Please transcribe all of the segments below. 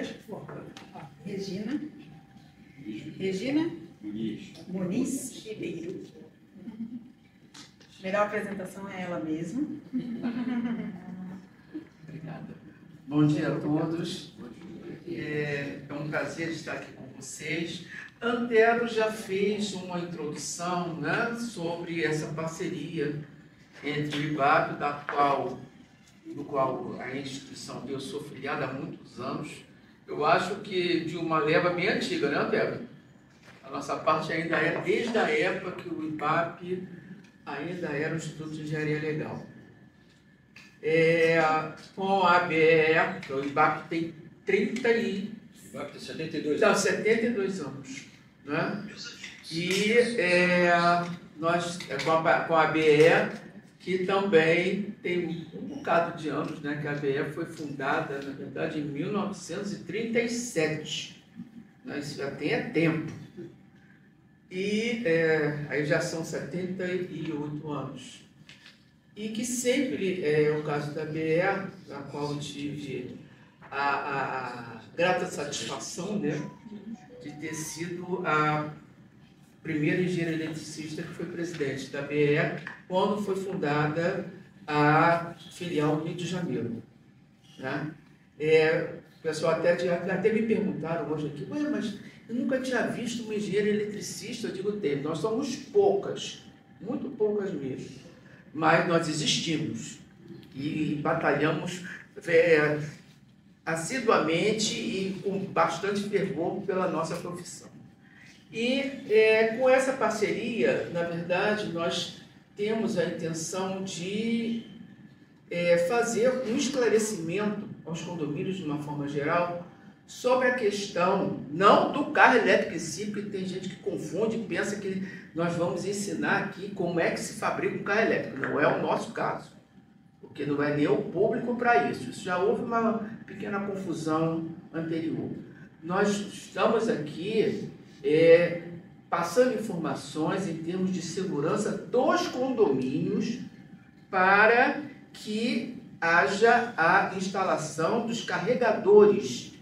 vocês, por favor. Regina. Regina Muniz Ribeiro. Melhor apresentação é ela mesma. Obrigada. Bom dia a todos. É um prazer estar aqui com vocês. Antero já fez uma introdução, né, sobre essa parceria entre o IBAP, do qual a instituição eu sou filiada há muitos anos. Eu acho que de uma leva bem antiga, né, Antero? A nossa parte ainda é desde a época que o IBAP ainda era o Instituto de Engenharia Legal. Com a ABE, que o IBAP tem 72 anos. Né? E nós, com a ABE, que também tem um bocado de anos, né, que a ABE foi fundada, na verdade, em 1937. Né? Isso já tem tempo. E aí já são 78 anos. E que sempre é o caso da ABE, na qual eu tive a grata satisfação, né, de ter sido a primeira engenheira eletricista que foi presidente da ABE quando foi fundada a filial do Rio de Janeiro. Né? O pessoal até me perguntaram hoje aqui, mas eu nunca tinha visto uma engenheira eletricista. Eu digo, tem, nós somos poucas, muito poucas mesmo, mas nós existimos e batalhamos assiduamente e com bastante fervor pela nossa profissão. E com essa parceria, na verdade, nós temos a intenção de fazer um esclarecimento aos condomínios, de uma forma geral, sobre a questão, não do carro elétrico em si, porque tem gente que confunde e pensa que nós vamos ensinar aqui como é que se fabrica um carro elétrico. Não é o nosso caso, porque não é nem o público para isso. Isso já houve uma pequena confusão anterior. Nós estamos aqui passando informações em termos de segurança dos condomínios para que haja a instalação dos carregadores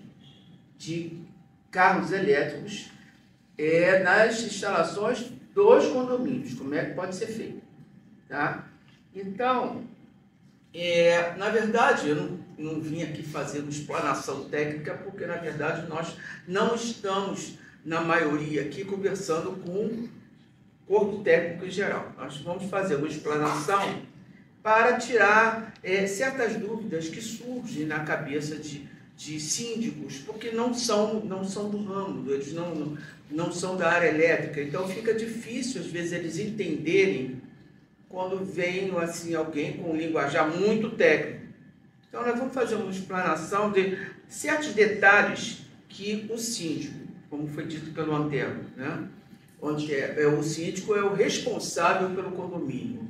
de carros elétricos nas instalações dos condomínios. Como é que pode ser feito? Tá? Então, na verdade, eu não vim aqui fazer uma explanação técnica, porque, na verdade, nós não estamos, na maioria aqui, conversando com o corpo técnico em geral. Nós vamos fazer uma explanação para tirar certas dúvidas que surgem na cabeça de síndicos, porque não são do ramo, eles não são da área elétrica, então fica difícil, às vezes, eles entenderem quando vem assim, alguém com um linguajar muito técnico. Então, nós vamos fazer uma explanação de certos detalhes que o síndico, como foi dito pelo Antero, né? Onde o síndico é o responsável pelo condomínio,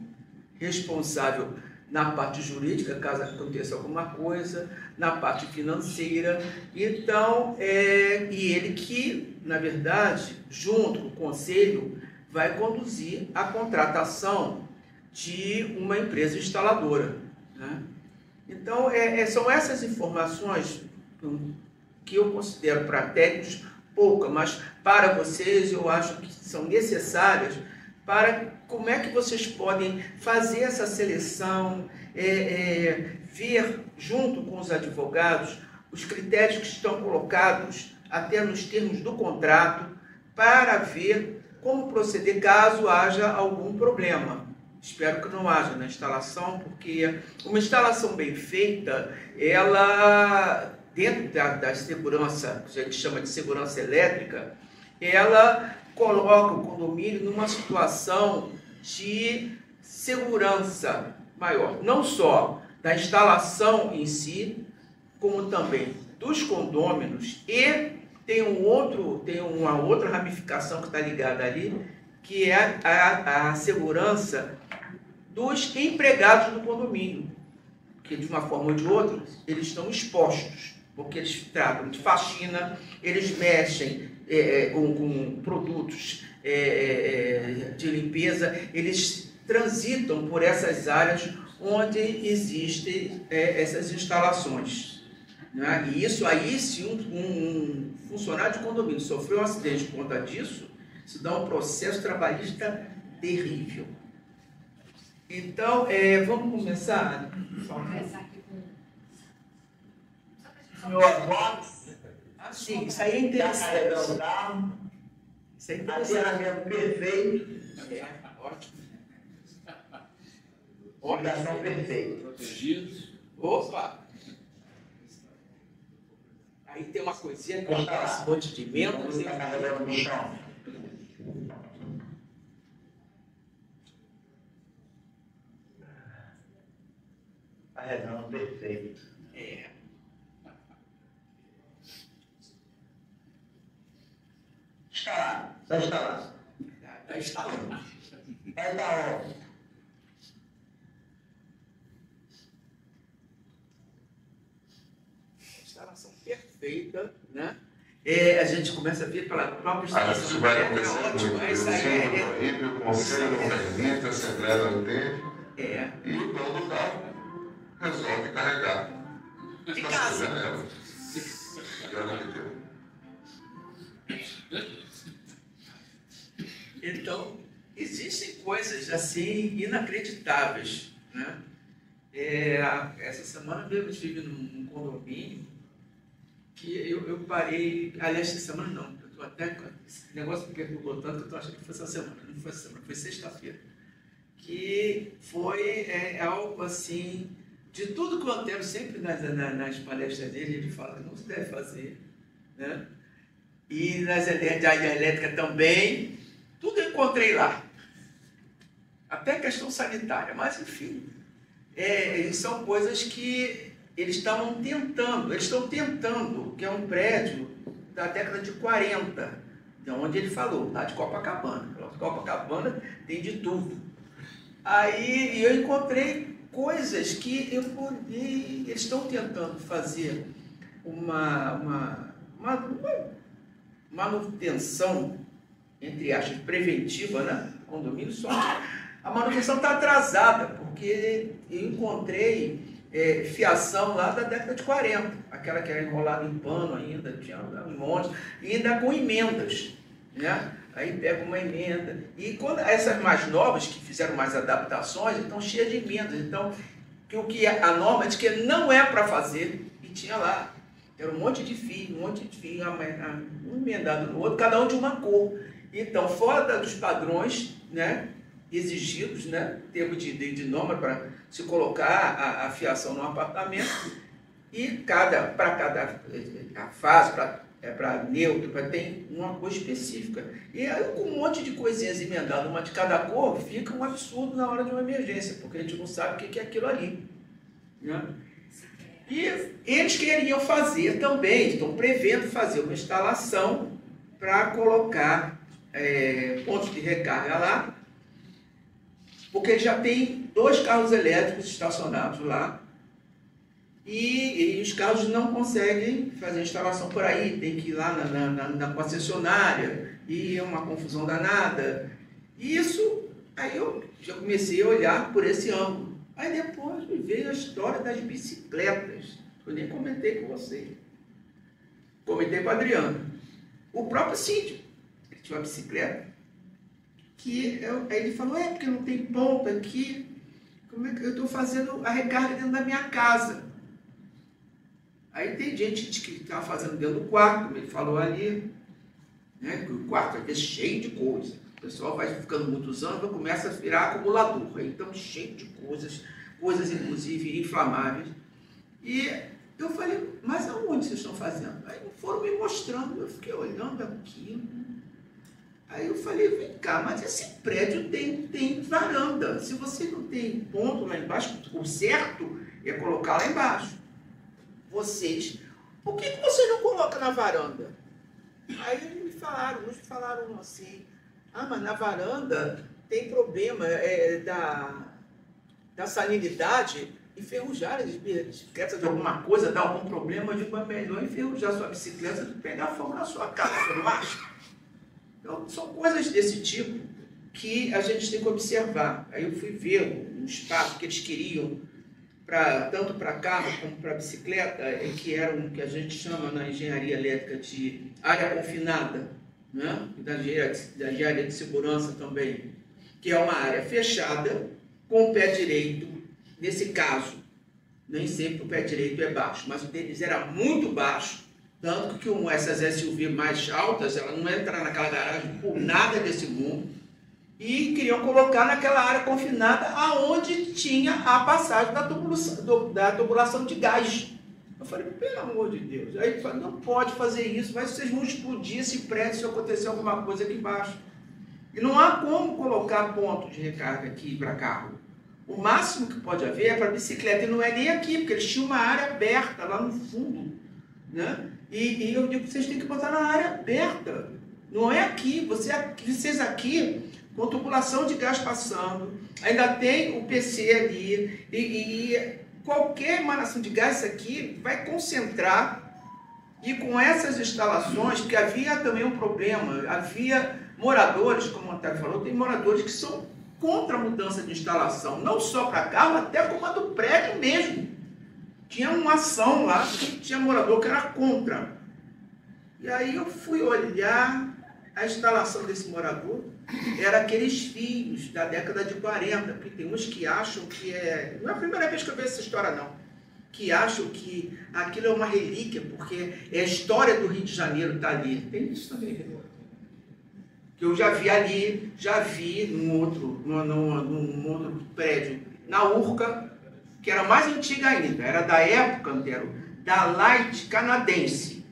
responsável na parte jurídica, caso aconteça alguma coisa, na parte financeira. Então, e ele que, na verdade, junto com o conselho, vai conduzir a contratação de uma empresa instaladora. Né? Então, são essas informações que eu considero para técnicos pouca, mas para vocês eu acho que são necessárias para como é que vocês podem fazer essa seleção, ver junto com os advogados os critérios que estão colocados até nos termos do contrato, para ver como proceder caso haja algum problema. Espero que não haja na instalação, porque uma instalação bem feita, ela, dentro da segurança, que a gente chama de segurança elétrica, ela coloca o condomínio numa situação de segurança maior, não só da instalação em si, como também dos condôminos, e tem uma outra ramificação que está ligada ali, que é a segurança dos empregados do condomínio, que de uma forma ou de outra eles estão expostos, porque eles tratam de faxina, eles mexem com produtos de limpeza, eles transitam por essas áreas onde existem essas instalações. né? E isso aí, se um funcionário de condomínio sofreu um acidente por conta disso, isso dá um processo trabalhista terrível. Então, vamos começar? Vamos começar aqui com... Senhor Vox, Sim, isso aí é interessante. Isso é interessante. aterramento perfeito, Ótimo. fundação perfeita. Protegidos. Opa! Aí tem uma coisinha que esse monte de emenda. Vamos estar carregando no chão. Carregando perfeito. Está lá, só está lá. Aí está. Vai dar onde? Instalação perfeita, né? A gente começa a ver pela própria Isso instalação. vai É acontecer ótimo, muito. isso aí Inclusive, o Conselho não permite, a Assembleia não entende, e o dono do carro resolve carregar. De Na casa. sua janela. Janela que deu. Então, existem coisas assim inacreditáveis, né? Essa semana mesmo eu estive num condomínio que eu parei, aliás, essa semana não, eu estou até, esse negócio me perturbou tanto que eu estou achando que foi essa semana, não foi essa semana, foi sexta-feira, que foi algo assim, de tudo que o Antero sempre nas palestras dele, ele fala que não se deve fazer, né? E nas de área elétrica também, tudo eu encontrei lá. Até questão sanitária, mas enfim. São coisas que eles estão tentando, que é um prédio da década de 40, de onde ele falou, lá de Copacabana. Copacabana tem de tudo. Aí eu encontrei coisas que eles estão tentando fazer uma manutenção, entre aspas, preventiva, né? Condomínio, só que a manutenção está atrasada, porque eu encontrei fiação lá da década de 40, aquela que era enrolada em pano ainda, tinha um monte, e ainda com emendas, né? Aí pega uma emenda, e quando essas mais novas, que fizeram mais adaptações, estão cheias de emendas, então, a norma diz que não é para fazer, e tinha lá, era um monte de fio, um emendado no outro, cada um de uma cor. Então, fora dos padrões, né, exigidos, né, em termos de norma para se colocar a fiação no apartamento, e para cada fase, para neutro, tem uma cor específica. E aí, com um monte de coisinhas emendadas, uma de cada cor, fica um absurdo na hora de uma emergência, porque a gente não sabe o que é aquilo ali, né? E eles queriam fazer também, estão prevendo fazer uma instalação para colocar pontos de recarga lá, porque já tem 2 carros elétricos estacionados lá, e os carros não conseguem fazer a instalação por aí, tem que ir lá na concessionária, e é uma confusão danada. E isso, aí eu já comecei a olhar por esse ângulo. Aí depois me veio a história das bicicletas. Eu nem comentei com você. Comentei com o Adriano. O próprio síndio, ele tinha uma bicicleta, aí ele falou, porque não tem ponto aqui, como é que eu estou fazendo a recarga dentro da minha casa? Aí tem gente que estava fazendo dentro do quarto, como ele falou ali, né, que o quarto às vezes cheio de coisa. O pessoal vai ficando muitos anos, começa a virar acumulador. Aí então cheio de coisas inclusive inflamáveis. E eu falei, mas aonde vocês estão fazendo? Aí foram me mostrando, eu fiquei olhando aquilo. Aí eu falei, vem cá, mas esse prédio tem varanda. Se você não tem ponto lá embaixo, o certo é colocar lá embaixo. Por que você não coloca na varanda? Aí nos falaram assim, mas na varanda tem problema da salinidade, enferrujar as bicicletas de alguma coisa, dá algum problema, eu digo, é melhor enferrujar sua bicicleta do que pegar fogo na sua casa, você não acha? Então, são coisas desse tipo que a gente tem que observar. Aí eu fui ver um espaço que eles queriam tanto para carro como para bicicleta, que era o que a gente chama na engenharia elétrica de área confinada, né? Da engenharia de segurança também, que é uma área fechada com o pé direito, nesse caso, nem sempre o pé direito é baixo, mas o deles era muito baixo, tanto que essas SUV mais altas, ela não entra naquela garagem por nada desse mundo, e queriam colocar naquela área confinada aonde tinha a passagem da tubulação de gás. Eu falei, pelo amor de Deus. Aí ele falou, não pode fazer isso, mas vocês vão explodir esse prédio se acontecer alguma coisa aqui embaixo. E não há como colocar ponto de recarga aqui para carro. O máximo que pode haver é para bicicleta, e não é nem aqui, porque eles tinham uma área aberta lá no fundo, né? E eu digo, vocês têm que botar na área aberta, não é aqui. Vocês aqui, com tubulação de gás passando, ainda tem o PC ali, e qualquer emanação de gás aqui vai concentrar, e com essas instalações, porque havia também um problema, havia moradores, como o Antônio falou, tem moradores que são contra a mudança de instalação, não só para carro, até como a do prédio mesmo. Tinha uma ação lá que tinha morador que era contra. E aí eu fui olhar a instalação desse morador, era aqueles fios da década de 40, porque tem uns que acham que não é a primeira vez que eu vejo essa história não, que acham que aquilo é uma relíquia, porque é a história do Rio de Janeiro está ali. Tem isso também, que eu já vi ali, já vi num outro prédio, na Urca, que era mais antiga ainda, era da época, Antero, da Light canadense,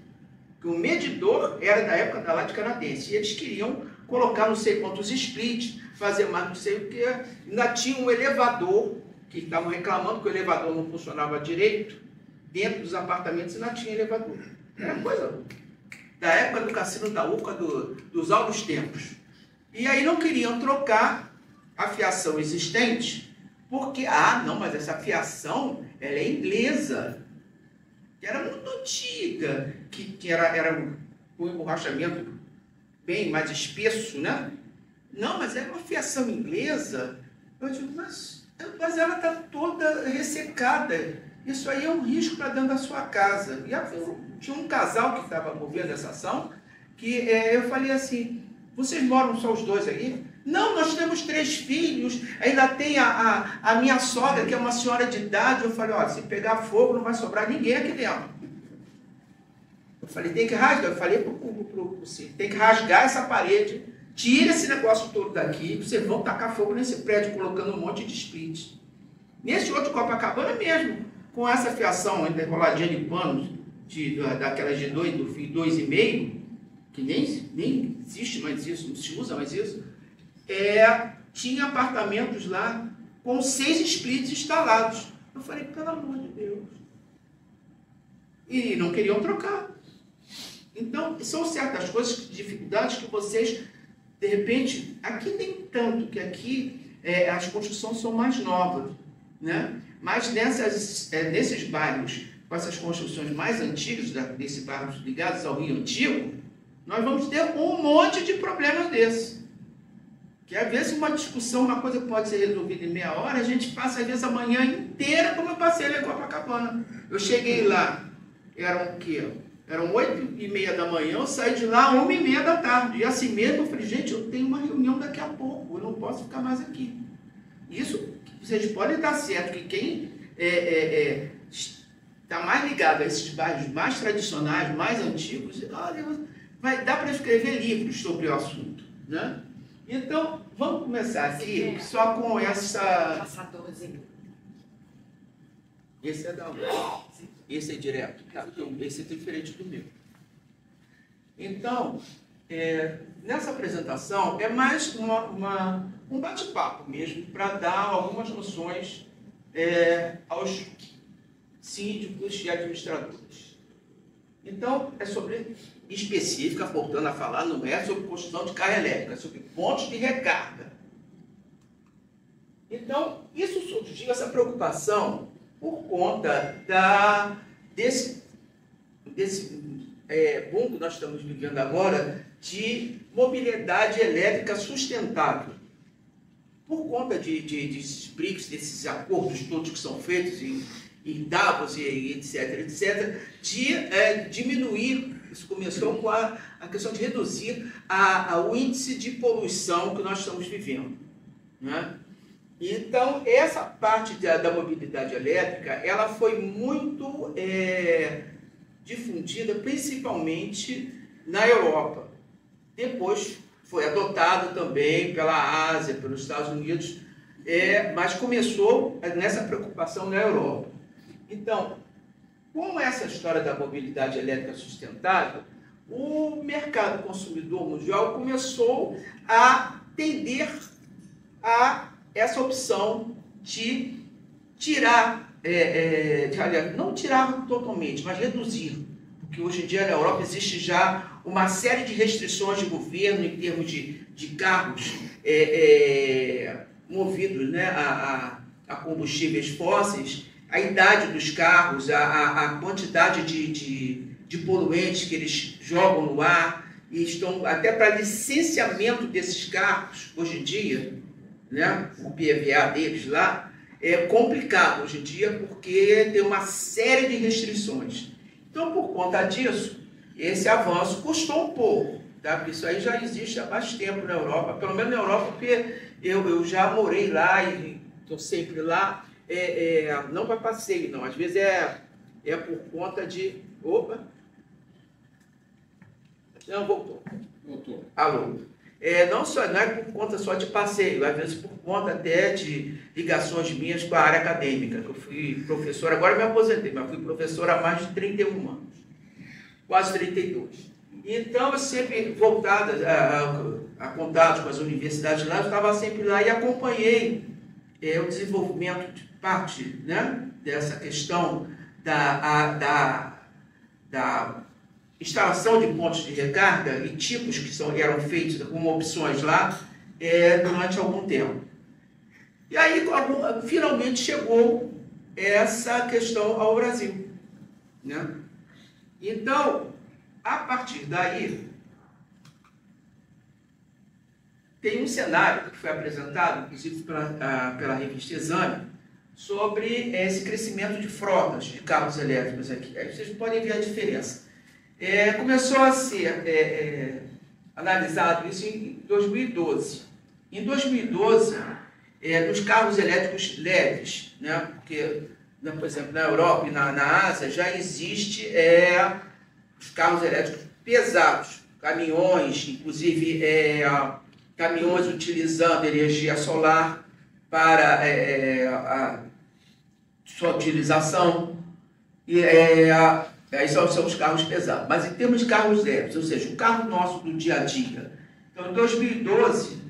que o medidor era da época da Light canadense, e eles queriam colocar não sei quantos splits, fazer mais não sei o que, ainda tinha um elevador, que estavam reclamando que o elevador não funcionava direito, dentro dos apartamentos ainda tinha elevador. Era coisa da época do Cassino da Urca, dos altos tempos. E aí não queriam trocar a fiação existente, porque, não, mas essa fiação, ela é inglesa, que era muito antiga, que era um emborrachamento bem mais espesso, né? Não, mas é uma fiação inglesa. Eu digo, mas ela está toda ressecada. Isso aí é um risco para dentro da sua casa. E tinha um casal que estava movendo essa ação, que eu falei assim, vocês moram só os dois aí? Não, nós temos 3 filhos, ainda tem a minha sogra, que é uma senhora de idade. Eu falei, olha, se pegar fogo não vai sobrar ninguém aqui dentro. Eu falei, tem que rasgar. Eu falei pro Ciro, tem que rasgar essa parede, tira esse negócio todo daqui, vocês vão tacar fogo nesse prédio, colocando um monte de split. Nesse outro Copacabana mesmo, com essa fiação enroladinha de panos, daquelas de 2,5, que nem existe mais isso, não se usa mais isso, tinha apartamentos lá com 6 splits instalados. Eu falei, pelo amor de Deus. E não queriam trocar. Então, são certas coisas, dificuldades que vocês, de repente, aqui nem tanto, que aqui as construções são mais novas, né? Mas nesses bairros, com essas construções mais antigas, desses bairros ligados ao Rio Antigo, nós vamos ter um monte de problemas desses. Que às vezes uma discussão, uma coisa que pode ser resolvida em meia hora, a gente passa às vezes a manhã inteira, como eu passei lá em Copacabana. Eu cheguei lá, eram 8h30 da manhã, eu saí de lá 1h30 da tarde. E assim mesmo eu falei, gente, eu tenho uma reunião daqui a pouco, eu não posso ficar mais aqui. Isso, vocês podem dar certo que quem está mais ligado a esses bairros mais tradicionais, mais antigos, vai dar para escrever livros sobre o assunto, né? Então, vamos começar aqui só com essa... Esse é da onde? Esse é direto, tá? Esse é diferente do meu. Então, nessa apresentação é mais um bate-papo mesmo, para dar algumas noções aos síndicos e administradores. Então, é sobre específica, voltando a falar, não é sobre construção de carga elétrica, é sobre pontos de recarga. Então, isso surgiu, essa preocupação, por conta desse boom que nós estamos vivendo agora de mobilidade elétrica sustentável. por conta desses BRICS, desses acordos todos que são feitos em Davos e etc., de diminuir, isso começou com a questão de reduzir o índice de poluição que nós estamos vivendo, né? Então, essa parte da mobilidade elétrica, ela foi muito difundida, principalmente na Europa. Depois foi adotado também pela Ásia, pelos Estados Unidos, mas começou nessa preocupação na Europa. Então, com essa história da mobilidade elétrica sustentável, o mercado consumidor mundial começou a tender a essa opção de tirar, não tirar totalmente, mas reduzir. Porque hoje em dia na Europa existe já uma série de restrições de governo em termos de carros movidos, né, a combustíveis fósseis, a idade dos carros, a quantidade de poluentes que eles jogam no ar, e estão até para licenciamento desses carros hoje em dia, né, o PVA deles lá, é complicado hoje em dia porque tem uma série de restrições. Então, por conta disso, esse avanço custou um pouco, tá? Porque isso aí já existe há mais tempo na Europa, pelo menos na Europa, porque eu já morei lá e estou sempre lá, não para passeio, não, às vezes é por conta de... Opa! Não, voltou. Alô. Não é por conta só de passeio, às vezes por conta até de ligações minhas com a área acadêmica, que eu fui professor, agora me aposentei, mas fui professor há mais de 31 anos, quase 32. Então, eu sempre voltado a contatos com as universidades lá, eu estava sempre lá e acompanhei o desenvolvimento de parte, né, dessa questão da instalação de pontos de recarga e tipos que eram feitos como opções lá durante algum tempo. E aí, finalmente, chegou essa questão ao Brasil, né? Então, a partir daí, tem um cenário que foi apresentado, inclusive pela revista Exame, sobre esse crescimento de frotas de carros elétricos aqui. Aí vocês podem ver a diferença. Começou a ser analisado isso em 2012. Em 2012, nos carros elétricos leves, né, porque, por exemplo, na Europa e na Ásia já existe os carros elétricos pesados, caminhões, inclusive caminhões utilizando energia solar para a sua utilização, e aí são os carros pesados. Mas em termos de carros leves, ou seja, o carro nosso do dia a dia. Então, em 2012,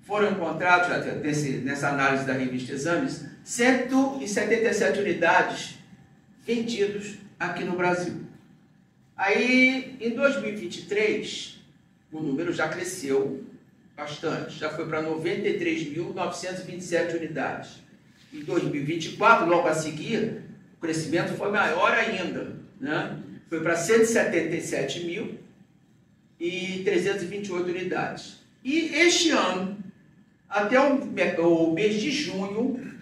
foram encontrados, nessa análise da revista Exames, 177 unidades vendidas aqui no Brasil. Aí, em 2023, o número já cresceu bastante, já foi para 93.927 unidades. Em 2024, logo a seguir, o crescimento foi maior ainda, né? Foi para 177.328 unidades. E este ano, até o mês de junho,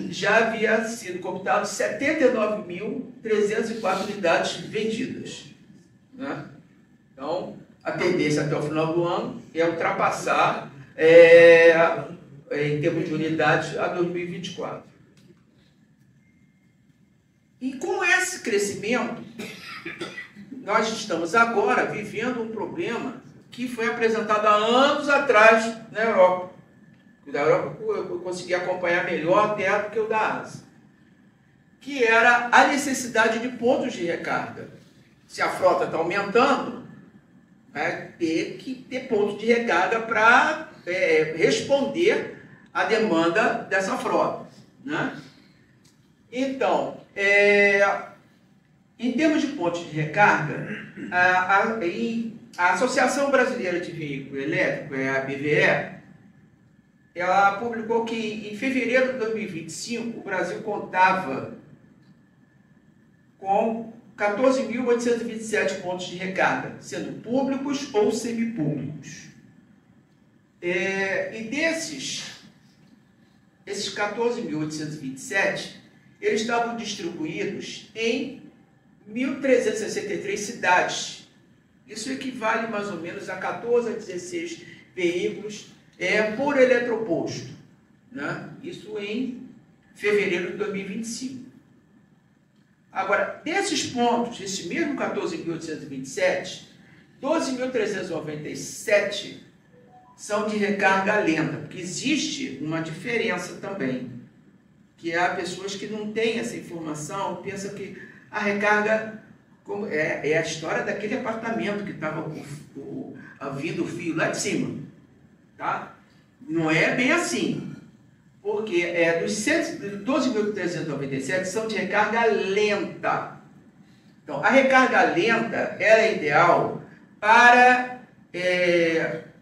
já havia sido computado 79.304 unidades vendidas, né? Então, a tendência até o final do ano é ultrapassar, em termos de unidades, a 2024. E com esse crescimento, nós estamos agora vivendo um problema que foi apresentado há anos atrás na Europa. O da Europa eu consegui acompanhar melhor até do que o da Ásia, que era a necessidade de pontos de recarga. Se a frota está aumentando, vai ter que ter pontos de recarga para responder à demanda dessa frota, né? Então, em termos de pontos de recarga, a Associação Brasileira de Veículo Elétrico, a ABVE, ela publicou que em fevereiro de 2025 o Brasil contava com 14.827 pontos de recarga, sendo públicos ou semipúblicos. E desses, esses 14.827, eles estavam distribuídos em 1.363 cidades. Isso equivale mais ou menos a 14 a 16 veículos por eletroposto, né? Isso em fevereiro de 2025. Agora, desses pontos, esse mesmo 14.827, 12.397 são de recarga lenta, porque existe uma diferença também, que há pessoas que não têm essa informação, pensam que a recarga é a história daquele apartamento que estava vindo o fio lá de cima, tá? Não é bem assim, porque dos 12.397 são de recarga lenta. Então, a recarga lenta ela é ideal para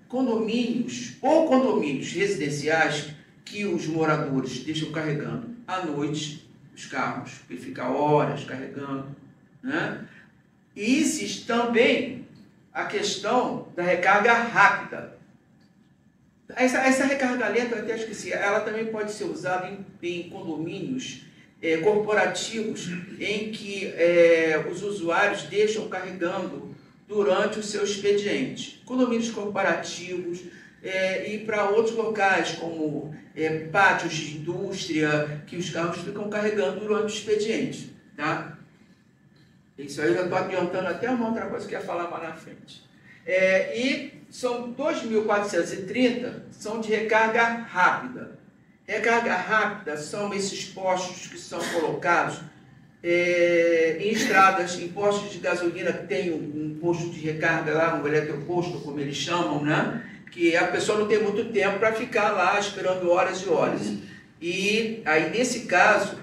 condomínios ou condomínios residenciais que os moradores deixam carregando à noite os carros, porque fica horas carregando, né? E existe também a questão da recarga rápida. Essa recarga lenta, eu até esqueci, ela também pode ser usada em condomínios corporativos em que os usuários deixam carregando durante o seu expediente. Condomínios corporativos e para outros locais, como pátios de indústria, que os carros ficam carregando durante o expediente. Tá? Isso aí eu já estou adiantando até uma outra coisa que eu ia falar mais na frente. E são 2.430 são de recarga rápida. Recarga rápida são esses postos que são colocados em estradas, em postos de gasolina que tem um posto de recarga lá, um eletroposto, como eles chamam, né? Que a pessoa não tem muito tempo para ficar lá esperando horas e horas. E aí, nesse caso,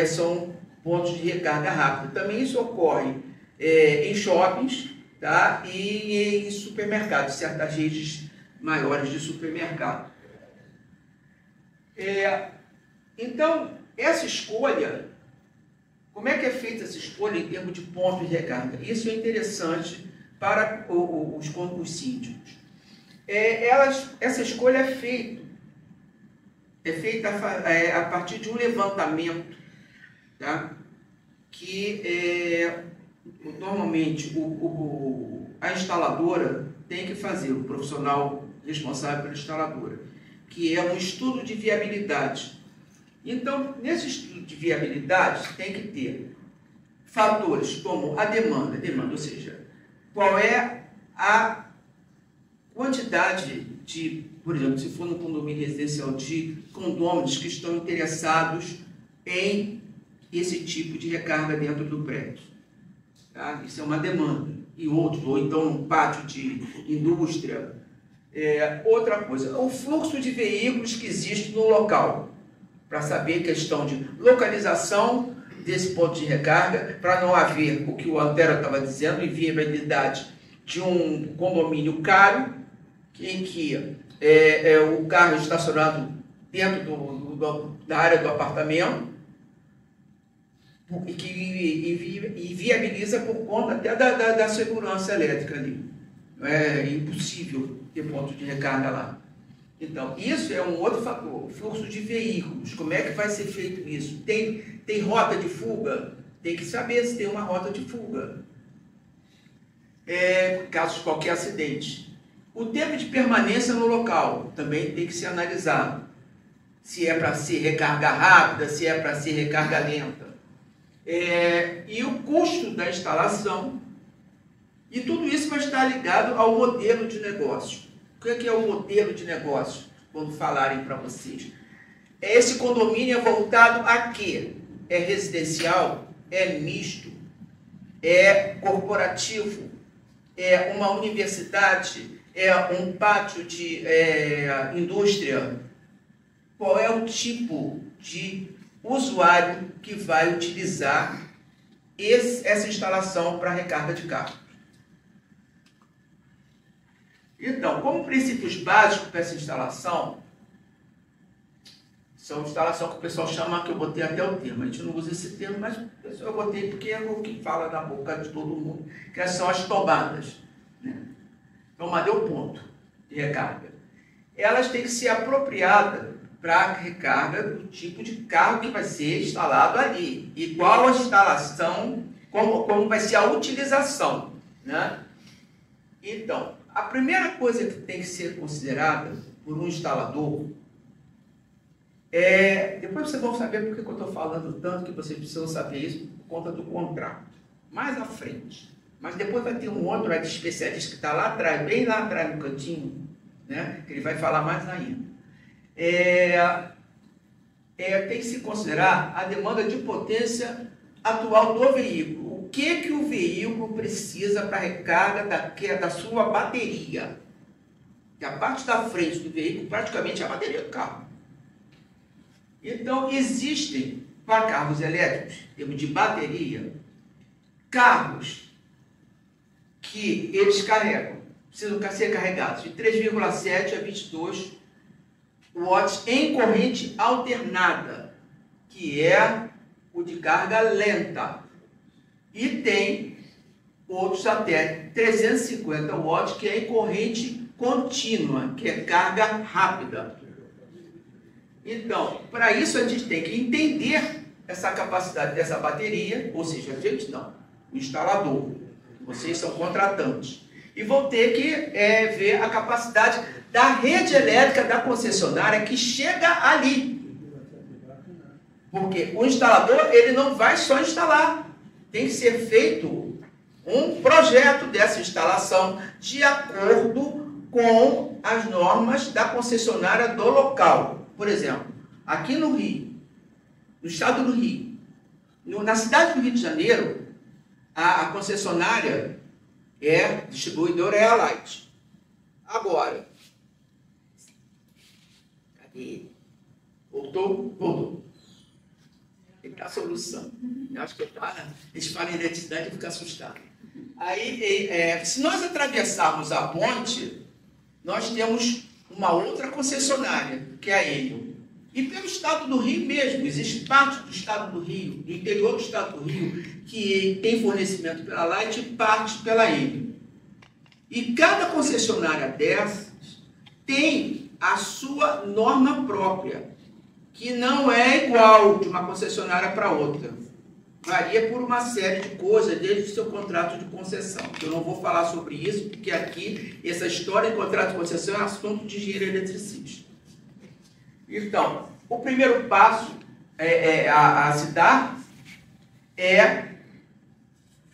são pontos de recarga rápida. Também isso ocorre em shoppings, tá? E em supermercados, certas redes maiores de supermercado. Então, essa escolha, como é que é feita essa escolha em termos de pontos de recarga? Isso é interessante para os síndicos. Essa escolha é feita a partir de um levantamento, tá? Que normalmente a instaladora tem que fazer, o profissional responsável pela instaladora, que é um estudo de viabilidade. Então, nesse estudo de viabilidade, tem que ter fatores como a demanda, ou seja, qual é a quantidade de, por exemplo, se for no condomínio residencial, de condôminos que estão interessados em esse tipo de recarga dentro do prédio. Tá? Isso é uma demanda. E outros, ou então um pátio de indústria. Outra coisa, o fluxo de veículos que existe no local, para saber questão de localização desse ponto de recarga, para não haver o que o Antero estava dizendo, inviabilidade de um condomínio caro, em que o carro é estacionado dentro da área do apartamento, e viabiliza por conta até da segurança elétrica ali. É impossível ter ponto de recarga lá. Então, isso é um outro fator, fluxo de veículos. Como é que vai ser feito isso? Tem rota de fuga? Tem que saber se tem uma rota de fuga. Caso de qualquer acidente. O tempo de permanência no local também tem que ser analisado. Se é para ser recarga rápida, se é para ser recarga lenta. E o custo da instalação. E tudo isso vai estar ligado ao modelo de negócio. O que é o modelo de negócio, quando falarem para vocês? Esse condomínio é voltado a quê? É residencial? É misto? É corporativo? É uma universidade? É um pátio de indústria? Qual é o tipo de usuário que vai utilizar essa instalação para recarga de carro? Então, como princípios básicos para essa instalação, são instalação que o pessoal chama, que eu botei até o termo, a gente não usa esse termo, mas eu botei porque é o que fala na boca de todo mundo, que são as tomadas, né? Tomada é o ponto de recarga. Elas têm que ser apropriadas para a recarga do tipo de carro que vai ser instalado ali. E qual a instalação, como vai ser a utilização, né? Então, a primeira coisa que tem que ser considerada por um instalador depois vocês vão saber por que eu estou falando tanto, que vocês precisam saber isso por conta do contrato. Mais à frente. Mas depois vai ter um outro especialista que está lá atrás, bem lá atrás no cantinho, né? Que ele vai falar mais ainda. Tem que se considerar a demanda de potência atual do veículo. O que o veículo precisa para a recarga da sua bateria? Que a parte da frente do veículo praticamente é a bateria do carro. Então, existem, para carros elétricos, em termos de bateria, carros que eles carregam, precisam ser carregados de 3,7 a 22 watts em corrente alternada, que é o de carga lenta. E tem outros até 350 watts, que é em corrente contínua, que é carga rápida. Então, para isso a gente tem que entender essa capacidade dessa bateria, ou seja, a gente não, o instalador, vocês são contratantes, e vão ter que ver a capacidade da rede elétrica da concessionária que chega ali. Porque o instalador, ele não vai só instalar, tem que ser feito um projeto dessa instalação de acordo com as normas da concessionária do local. Por exemplo, aqui no Rio, no estado do Rio, na cidade do Rio de Janeiro, a concessionária distribuidora é a Light. Agora, cadê? Voltou? Voltou. Ele está solução. Eu acho que eles falam em identidade e fica assustado. Aí, se nós atravessarmos a ponte, nós temos uma outra concessionária, que é a Enel. E pelo estado do Rio mesmo, existe parte do estado do Rio, do interior do estado do Rio, que tem fornecimento pela Light e parte pela Enel. E cada concessionária dessas tem a sua norma própria, que não é igual de uma concessionária para outra. Varia por uma série de coisas, desde o seu contrato de concessão. Eu não vou falar sobre isso, porque aqui, essa história de contrato de concessão é assunto de engenheiro eletricista. Então, o primeiro passo a se dar é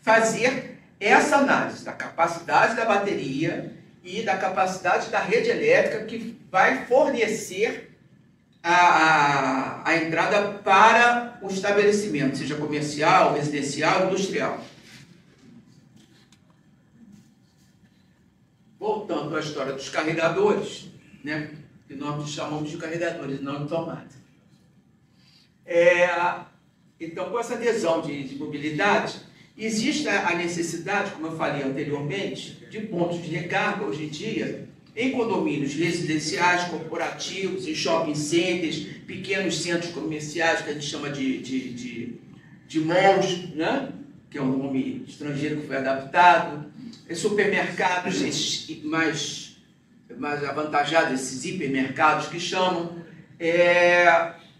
fazer essa análise da capacidade da bateria e da capacidade da rede elétrica que vai fornecer a entrada para o estabelecimento, seja comercial, residencial, industrial. Voltando à história dos carregadores, né, que nós chamamos de carregadores, não de tomada. Então, com essa adesão de mobilidade, existe a necessidade, como eu falei anteriormente, de pontos de recarga hoje em dia, em condomínios residenciais, corporativos, em shopping centers, pequenos centros comerciais, que a gente chama de malls, né? Que é um nome estrangeiro que foi adaptado, em supermercados mais avantajados, esses hipermercados que chamam,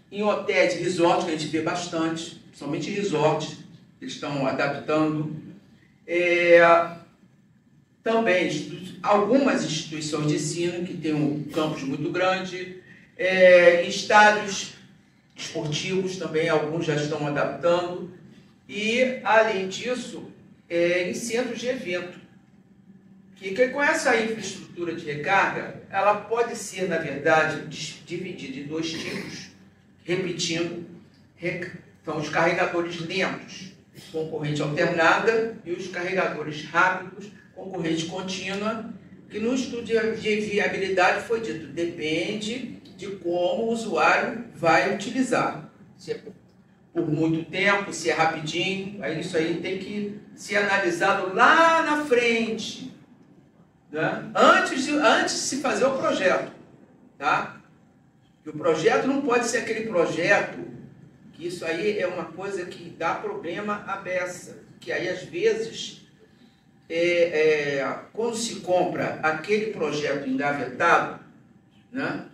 em hotéis e resorts, que a gente vê bastante, principalmente resorts, eles estão adaptando. Também algumas instituições de ensino que têm um campus muito grande, estádios esportivos também, alguns já estão adaptando, e, além disso, em centros de evento, que com essa infraestrutura de recarga, ela pode ser, na verdade, dividida em dois tipos, repetindo, então os carregadores lentos, com corrente alternada, e os carregadores rápidos, com corrente contínua, que no estudo de viabilidade foi dito, depende de como o usuário vai utilizar. Se é por muito tempo, se é rapidinho, aí isso aí tem que ser analisado lá na frente, né? Antes de se fazer o projeto, tá? E o projeto não pode ser aquele projeto, que isso aí é uma coisa que dá problema à beça, que aí às vezes, quando se compra aquele projeto engavetado, né?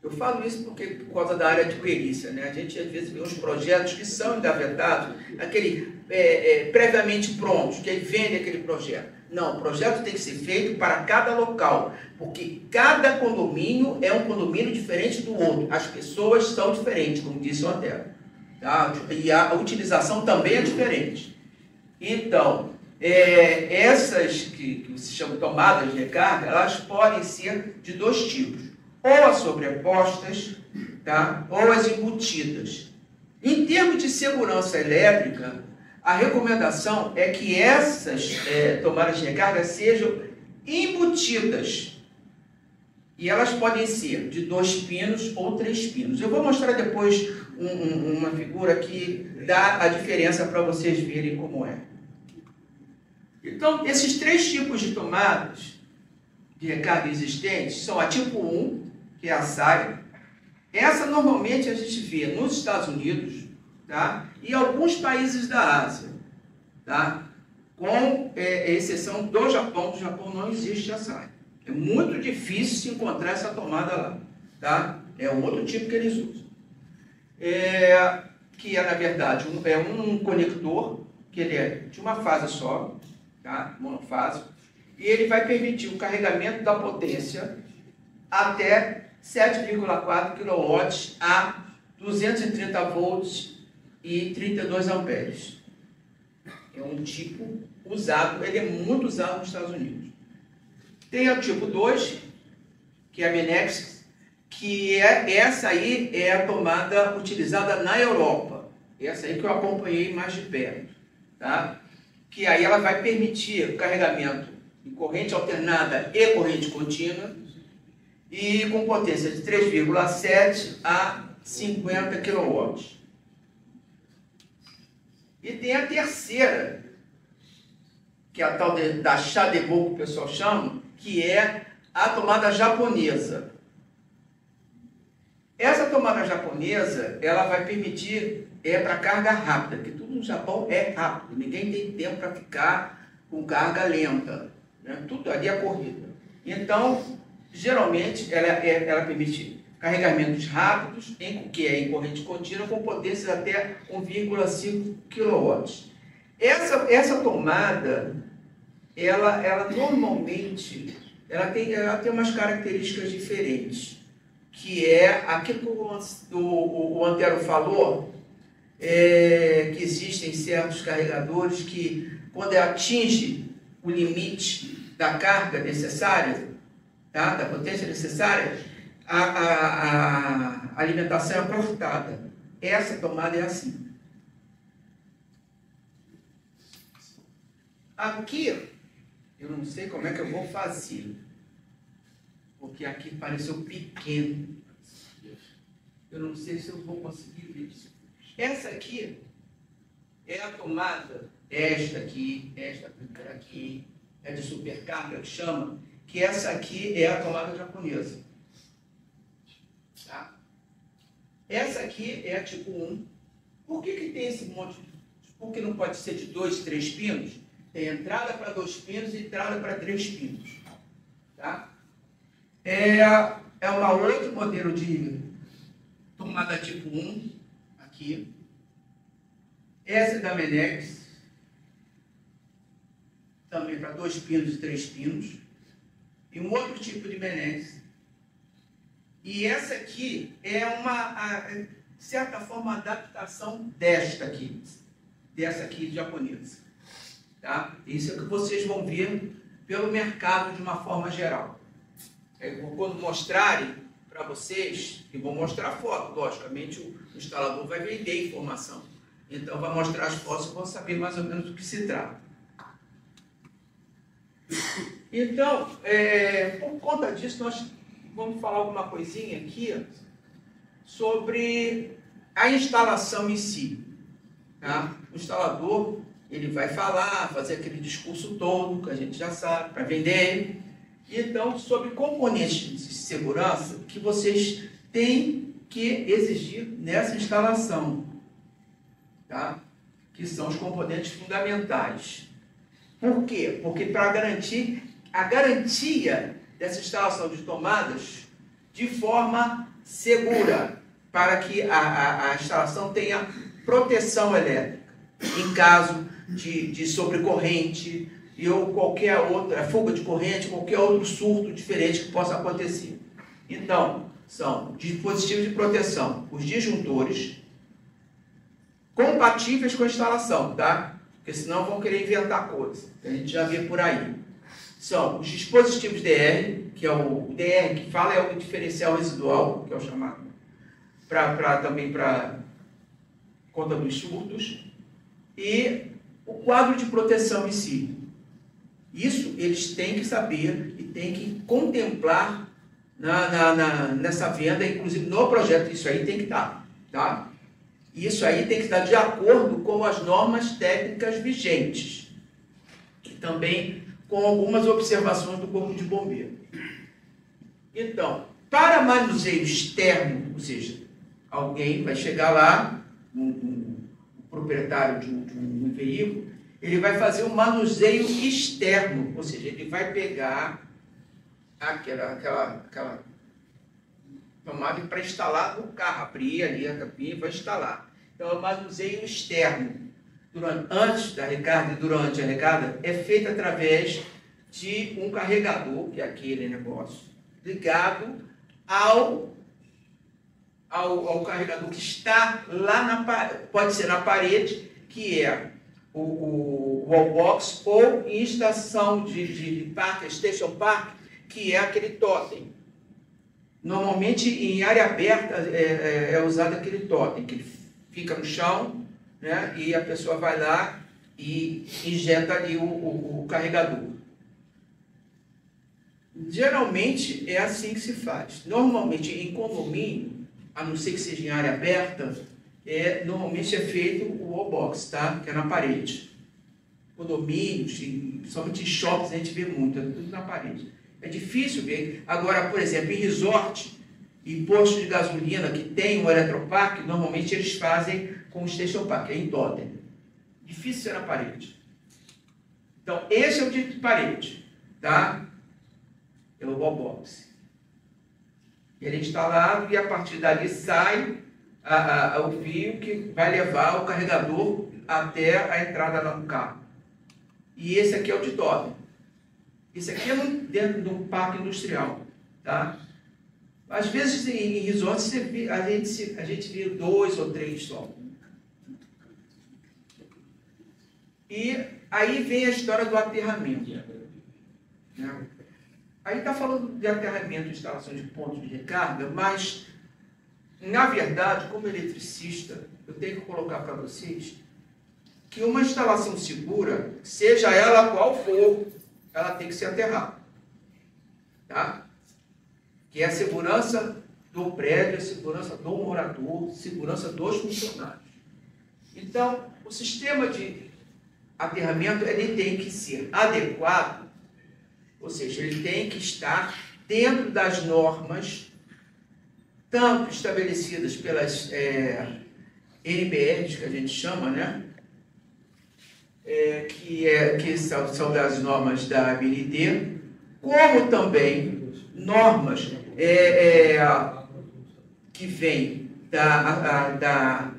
Eu falo isso porque, por causa da área de perícia, né? A gente, às vezes, vê uns projetos que são engavetados, previamente prontos, que aí vende aquele projeto. Não, o projeto tem que ser feito para cada local, porque cada condomínio é um condomínio diferente do outro. As pessoas são diferentes, como disse o Antero. Tá? E a utilização também é diferente. Então, essas que se chamam tomadas de recarga, elas podem ser de dois tipos. Ou as sobrepostas, tá? Ou as embutidas. Em termos de segurança elétrica, a recomendação é que essas tomadas de recarga sejam embutidas. E elas podem ser de 2 pinos ou 3 pinos. Eu vou mostrar depois uma figura que dá a diferença para vocês verem como é. Então, esses 3 tipos de tomadas de recarga existentes são a tipo 1, que é a SAI. Essa normalmente a gente vê nos Estados Unidos, tá? E alguns países da Ásia, tá? Com exceção do Japão. No Japão não existe a SAI. É muito difícil se encontrar essa tomada lá, tá? É um outro tipo que eles usam. Que é, na verdade, um conector, que ele é de uma fase só, tá? Monofásico, e ele vai permitir o carregamento da potência até 7,4 kW a 230 volts e 32 amperes. É um tipo usado, ele é muito usado nos Estados Unidos. Tem o tipo 2, que é a Menex, que essa aí é a tomada utilizada na Europa. Essa aí que eu acompanhei mais de perto, tá? Que aí ela vai permitir o carregamento em corrente alternada e corrente contínua, e com potência de 3,7 a 50 kW. E tem a terceira, que é a tal da Chadevô, que o pessoal chama, que é a tomada japonesa. Essa tomada japonesa, ela vai permitir, para carga rápida, porque tudo no Japão é rápido, ninguém tem tempo para ficar com carga lenta, né? Tudo ali é corrida. Então, geralmente, ela permite carregamentos rápidos, que é em corrente contínua, com potências até 1,5 kW. Essa tomada, ela normalmente, ela tem umas características diferentes, que é aquilo que o Antero falou, que existem certos carregadores que, quando atinge o limite da carga necessária, tá? Da potência necessária, a alimentação é cortada. Essa tomada é assim. Aqui, eu não sei como é que eu vou fazer, porque aqui pareceu pequeno. Eu não sei se eu vou conseguir ver isso. Essa aqui é a tomada, esta primeira aqui, é de supercarga, que chama, que essa aqui é a tomada japonesa. Tá? Essa aqui é a tipo 1. Por que tem esse monte? Por que não pode ser de 2, 3 pinos? Tem entrada para 2 pinos e entrada para 3 pinos. Tá? É uma outro modelo de tomada tipo 1, aqui. Essa é da Menex, também para 2 pinos e 3 pinos. E um outro tipo de Menex. E essa aqui é de certa forma, adaptação dessa aqui japonesa. Tá? Isso é o que vocês vão ver pelo mercado de uma forma geral. Quando mostrarem para vocês, e vou mostrar foto, logicamente o instalador vai vender informação. Então vai mostrar as fotos e vão saber mais ou menos do que se trata. Então, por conta disso, nós vamos falar alguma coisinha aqui sobre a instalação em si. Tá? O instalador, ele vai falar, fazer aquele discurso todo, que a gente já sabe, para vender. Então, sobre componentes de segurança que vocês têm que exigir nessa instalação, tá? Que são os componentes fundamentais. Por quê? Porque para garantir a garantia dessa instalação de tomadas de forma segura, para que a instalação tenha proteção elétrica, em caso de sobrecorrente ou qualquer outra fuga de corrente, qualquer outro surto diferente que possa acontecer. Então, são dispositivos de proteção, os disjuntores, compatíveis com a instalação, tá? Porque senão vão querer inventar coisa, que a gente já vê por aí. São os dispositivos DR, que é o DR que fala é o diferencial residual, que é o chamado, também para conta dos surtos, e o quadro de proteção em si. Isso eles têm que saber e têm que contemplar nessa venda, inclusive no projeto, isso aí tem que estar, tá? Isso aí tem que estar de acordo com as normas técnicas vigentes, e também com algumas observações do Corpo de Bombeiro. Então, para manuseio externo, ou seja, alguém vai chegar lá, um proprietário de um veículo, ele vai fazer um manuseio externo, ou seja, ele vai pegar aquela tomada para instalar no carro, abrir ali a capinha e vai instalar. Então, é um manuseio externo. Antes da recarga e durante a recarga, é feito através de um carregador, que é aquele negócio, ligado ao carregador que está lá pode ser na parede, que é o wallbox, ou em estação de parque, station park, que é aquele totem. Normalmente, em área aberta, é usado aquele totem, que ele fica no chão, né, e a pessoa vai lá e injeta ali o carregador. Geralmente, é assim que se faz. Normalmente, em condomínio, a não ser que seja em área aberta, normalmente é feito o wallbox, tá? Que é na parede. Condomínios, principalmente em shoppings, a gente vê muito, é tudo na parede. É difícil ver. Agora, por exemplo, em resort e posto de gasolina que tem um eletroparque, normalmente eles fazem com o station park, é em totem. Difícil ser na parede. Então, esse é o tipo de parede, tá? É o wallbox. Ele é instalado e a partir dali sai o fio que vai levar o carregador até a entrada no carro. E esse aqui é o de totem. Esse aqui é dentro de um parque industrial, tá? Às vezes em resorts a gente vê 2 ou 3 só. E aí vem a história do aterramento, né? Aí está falando de aterramento, instalação de pontos de recarga, mas, na verdade, como eletricista, eu tenho que colocar para vocês que uma instalação segura, seja ela qual for, ela tem que ser aterrada, tá? Que é a segurança do prédio, a segurança do morador, a segurança dos funcionários. Então, o sistema de aterramento, ele tem que ser adequado, ou seja, ele tem que estar dentro das normas, tanto estabelecidas pelas NBRs, que a gente chama, né? Que são das normas da ABNT, como também normas que vêm da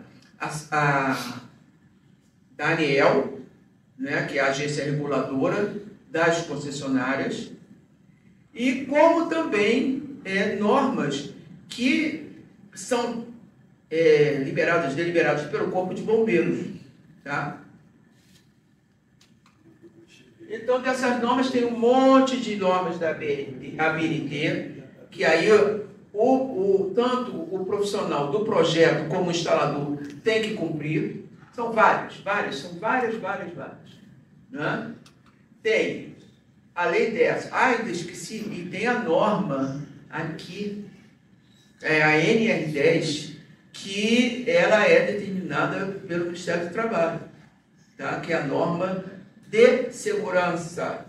ANEEL, né? Que é a agência reguladora das concessionárias, e como também normas que são deliberadas pelo Corpo de Bombeiros, tá? Então, dessas normas, tem um monte de normas da ABNT, que aí tanto o profissional do projeto como o instalador tem que cumprir. São várias. Né? Tem a lei dessa. Ainda esqueci, e tem a norma aqui, a NR10, que ela é determinada pelo Ministério do Trabalho, tá? Que é a norma de segurança.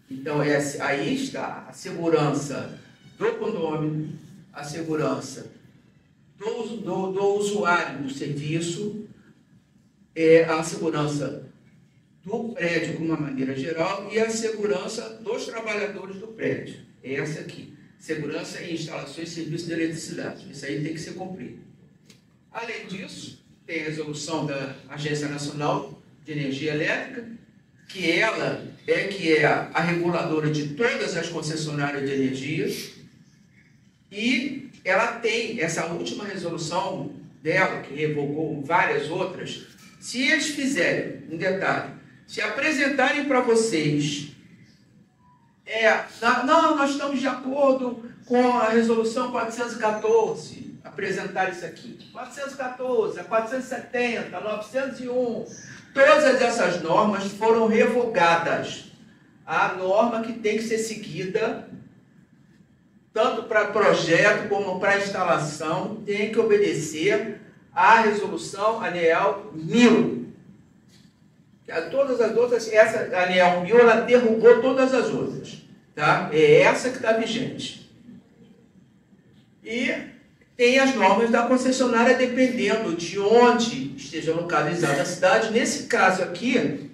Então, aí está a segurança do condomínio, a segurança do usuário do serviço, a segurança do prédio de uma maneira geral e a segurança dos trabalhadores do prédio. É essa aqui. segurança em instalações e serviços de eletricidade. Isso aí tem que ser cumprido. Além disso, tem a resolução da Agência Nacional de Energia Elétrica, que ela é a reguladora de todas as concessionárias de energia, e ela tem essa última resolução dela, que revogou várias outras. Se eles fizerem, um detalhe, se apresentarem para vocês, não, nós estamos de acordo com a resolução 414, apresentar isso aqui, 414, a 470, a 901, todas essas normas foram revogadas. A norma que tem que ser seguida, tanto para projeto como para instalação, tem que obedecer à resolução ANEEL 1000. Todas as outras, essa ANEEL 1000, ela derrubou todas as outras. Tá? É essa que está vigente. E tem as normas da concessionária, dependendo de onde esteja localizada a cidade. Nesse caso aqui,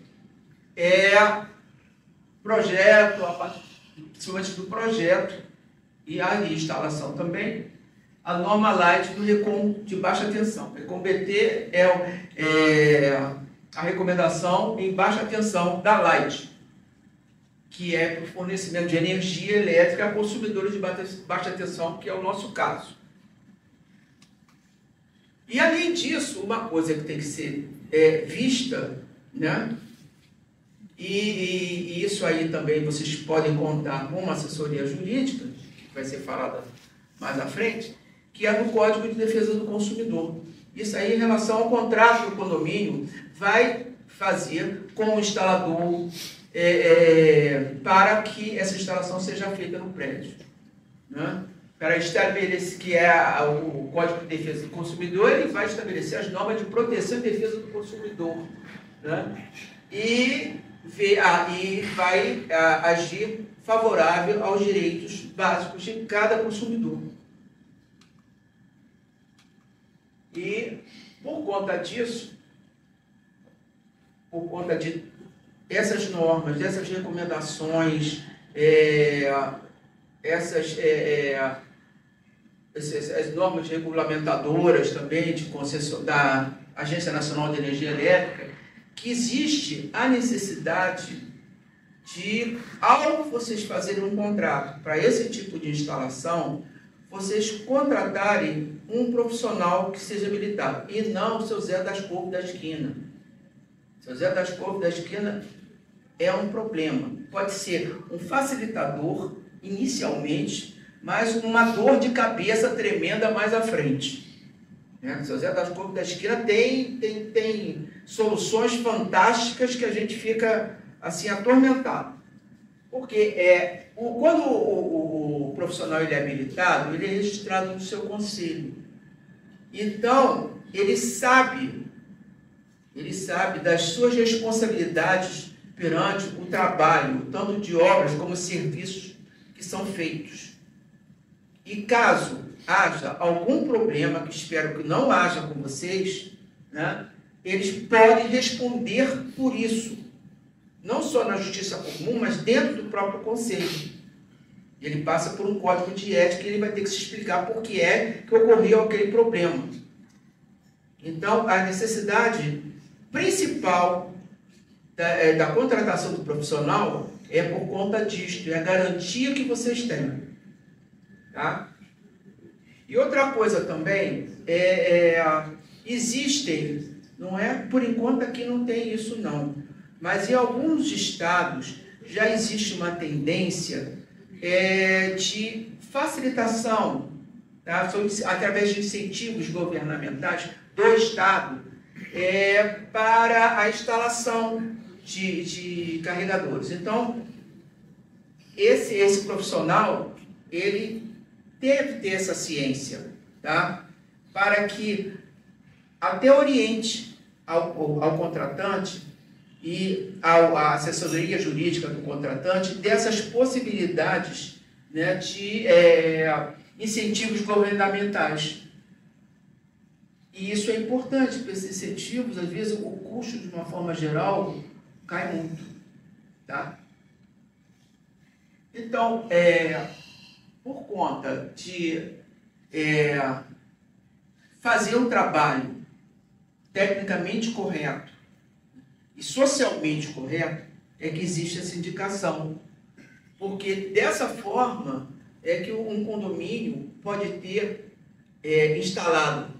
projeto, principalmente do projeto, e a instalação também, a norma light do RECOM de baixa tensão. RECOM BT é a recomendação em baixa tensão da light, que é para o fornecimento de energia elétrica a consumidores de baixa tensão, que é o nosso caso. E, além disso, uma coisa que tem que ser vista, né? E isso aí também vocês podem contar com uma assessoria jurídica, que vai ser falada mais à frente, que é do Código de Defesa do Consumidor. Isso aí, em relação ao contrato do condomínio, vai fazer com o instalador para que essa instalação seja feita no prédio. Né? Para estabelecer que o Código de Defesa do Consumidor, ele vai estabelecer as normas de proteção e defesa do consumidor. Né? E vai agir favorável aos direitos básicos de cada consumidor. E, por conta disso, por conta de essas normas, dessas recomendações, as normas regulamentadoras também da Agência Nacional de Energia Elétrica, que existe a necessidade de, ao vocês fazerem um contrato para esse tipo de instalação, vocês contratarem um profissional que seja habilitado, e não o seu Zé das Couves da esquina. O seu Zé das Couves da esquina é um problema. Pode ser um facilitador, inicialmente, mas uma dor de cabeça tremenda mais à frente. O seu Zé das Couves da esquina tem soluções fantásticas que a gente fica assim atormentado. Porque quando o profissional ele é habilitado, ele é registrado no seu conselho. Então, ele sabe das suas responsabilidades perante o trabalho, tanto de obras como serviços que são feitos. E caso haja algum problema, que espero que não haja com vocês, né, eles podem responder por isso. Não só na justiça comum, mas dentro do próprio conselho. Ele passa por um código de ética e ele vai ter que se explicar por que ocorreu aquele problema. Então, a necessidade principal da contratação do profissional é por conta disto, é a garantia que vocês têm. Tá? E outra coisa também, existem, não é? Por enquanto aqui não tem isso não, mas em alguns estados já existe uma tendência de facilitação, tá? Através de incentivos governamentais do Estado para a instalação de carregadores. Então, esse profissional, ele deve ter essa ciência, tá? Para que até oriente ao contratante e à assessoria jurídica do contratante dessas possibilidades, né, de incentivos governamentais. E isso é importante, porque esses incentivos, às vezes, o custo, de uma forma geral, cai muito. Tá? Então, por conta de fazer um trabalho tecnicamente correto e socialmente correto, é que existe essa indicação. Porque dessa forma é que um condomínio pode ter instalado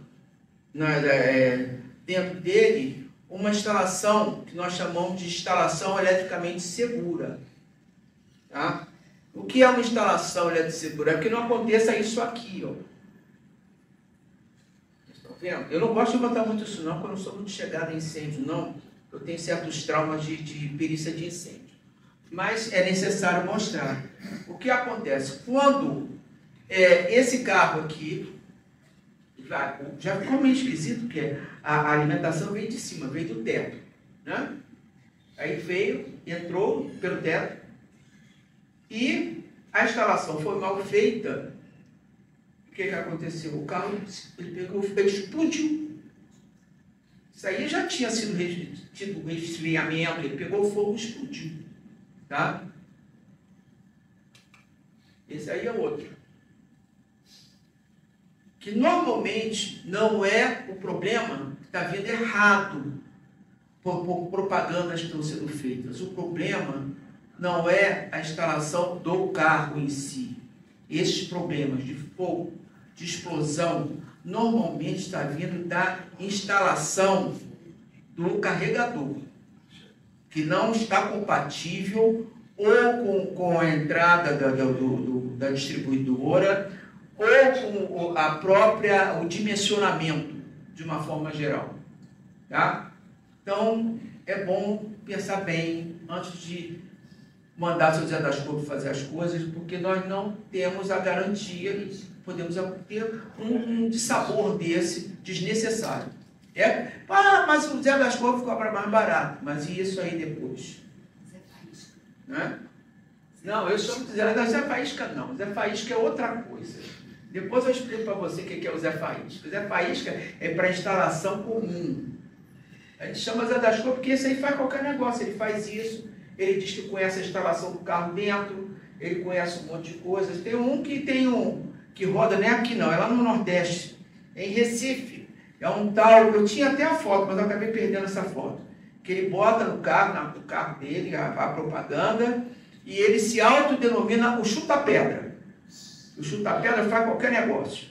dentro dele uma instalação que nós chamamos de instalação eletricamente segura. Tá? O que é uma instalação eletricamente segura? É que não aconteça isso aqui, ó. Estão vendo? Eu não gosto de botar muito isso não, porque eu não sou muito chegado em incêndio, não. Eu tenho certos traumas de perícia de incêndio. Mas é necessário mostrar. O que acontece? Quando esse carro aqui, já ficou meio esquisito, porque a alimentação veio de cima, veio do teto. Né? Aí veio, entrou pelo teto, e a instalação foi mal feita. O que aconteceu? O carro, ele pegou, ele explodiu. Isso aí já tinha sido tido resfriamento, ele pegou fogo e explodiu. Tá? Esse aí é outro. Que normalmente não é o problema que está vindo errado por propagandas que estão sendo feitas. O problema não é a instalação do carro em si. Esses problemas de fogo, de explosão, normalmente está vindo da instalação do carregador, que não está compatível ou com a entrada da distribuidora ou com o dimensionamento, de uma forma geral. Tá? Então, é bom pensar bem antes de mandar seu Zé das Couves fazer as coisas, porque nós não temos a garantia de podemos ter um dissabor desse desnecessário. Mas o Zé das Couves cobra mais barato, mas e isso aí depois? Zé Faísca. Né? Não, eu chamo de Zé Faísca não. Zé Faísca é outra coisa. Depois eu explico para você o que é o Zé Faísca. O Zé Faísca é para instalação comum. A gente chama Zé das Couves porque esse aí faz qualquer negócio. Ele faz isso, ele diz que conhece a instalação do carro dentro, ele conhece um monte de coisas. Tem um que roda, nem aqui não, é lá no Nordeste, em Recife. É um tal, eu tinha até a foto, mas eu acabei perdendo essa foto. Que ele bota no carro dele, a propaganda, e ele se autodenomina o chuta-pedra. O chuta-pedra faz qualquer negócio.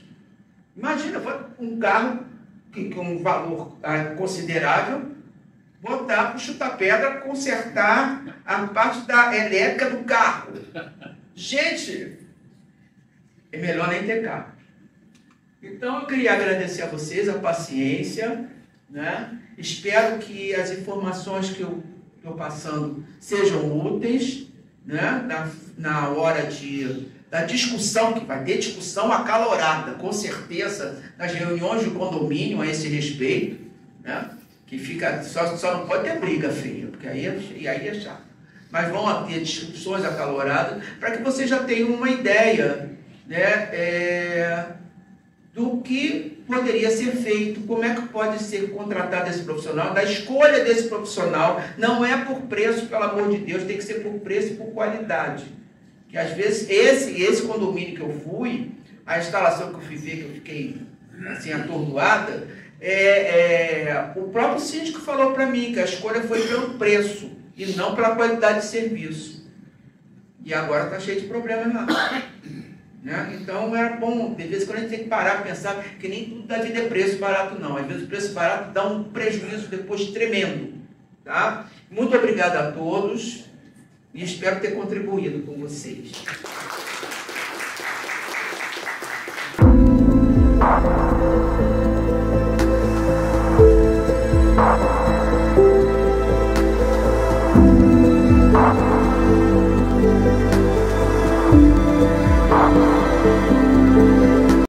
Imagina um carro com um valor considerável, botar para o chuta-pedra consertar a parte da elétrica do carro. Gente, é melhor nem ter carro. Então, eu queria agradecer a vocês a paciência, né? Espero que as informações que eu estou passando sejam úteis, né? Na hora da discussão, que vai ter discussão acalorada, com certeza, nas reuniões de condomínio a esse respeito, né? Que fica, só não pode ter briga feia, porque aí é chato. Mas vão ter discussões acaloradas para que vocês já tenham uma ideia, né, do que poderia ser feito, como é que pode ser contratado esse profissional, da escolha desse profissional. Não é por preço, pelo amor de Deus, tem que ser por preço e por qualidade. Que às vezes esse condomínio que eu fui, a instalação que eu fui ver, que eu fiquei assim atordoada, o próprio síndico falou para mim que a escolha foi pelo preço e não pela qualidade de serviço. E agora está cheio de problemas lá. Né? Então era bom, de vez em quando a gente tem que parar e pensar que nem tudo da vida é preço barato não. Às vezes o preço barato dá um prejuízo depois tremendo. Tá? Muito obrigado a todos e espero ter contribuído com vocês.